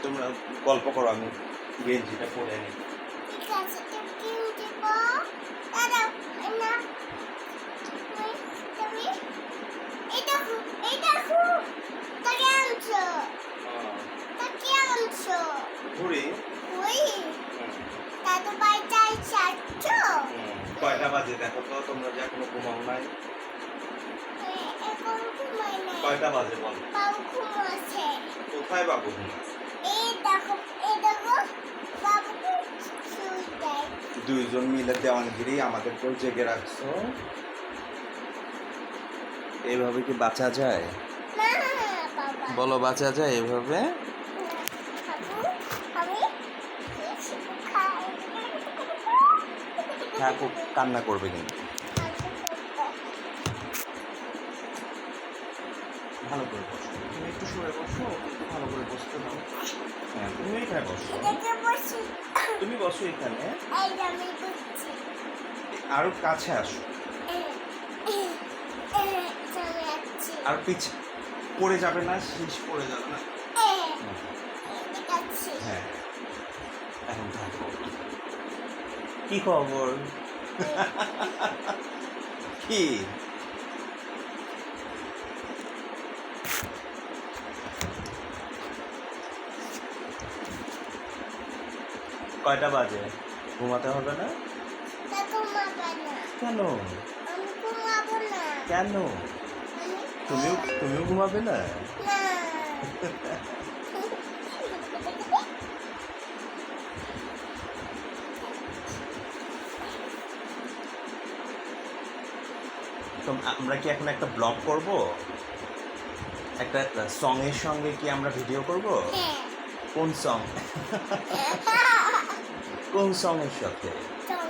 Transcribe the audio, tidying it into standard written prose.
তোমরা গল্প করো, আমি গেঞ্জিটা পরে নিই। ঠিক আছে, তুমি গেঞ্জি পরো। দাঁড়াও, না তুমি এই দেখো, তাকে আনছো, ঘুরি। ওই দাদু ভাই চাই চাচ্ছো। কয়টা বাজে দেখো তো, তোমরা যে এখনো ঘুমাও নাই। এখন ঘুমাই না, কয়টা বাজে বল? বাবু ঘুমাচ্ছে। কোথায় বাবু ঘুমাচ্ছে? এই দেখো বাবুকে শুই দেয়। দুইজন মিলে দেওয়ানগিরি আমাদেরকেও জেগে রাখছো। এইভাবে কি বাঁচা যায়? না বাবা, বলো, বাঁচা যায় এভাবে? আমি খাই। হ্যাঁ, খুব কান্না করবে কিন্তু। ভালো করে বসো, তুমি একটু সরে বসো, একটু ভালো করে বসতে দাও। হ্যাঁ, তুমি এখানে বসো, এটাকে বসি। তুমি বসো এখানে। এই যে আমি বসছি। আরো কাছে আসো, চলে যাচ্ছি। আর পিছ পড়ে যাবে না, শীষ পড়ে যাবে না। ঠিক আছে। হ্যাঁ, এখন থাকো। কি খবর? কি কয়টা বাজে? ঘুমাতে হবে না? তা ঘুমাবো না। কেন? আমি ঘুমাবো না। কেন? তুমিও ঘুমাবে না? না। তো আমরা কি এখন একটা ব্লগ করব? একটা সং এর সঙ্গে কি আমরা ভিডিও করব? হ্যাঁ। কোন সং? কোন সং এর সাথে? চল।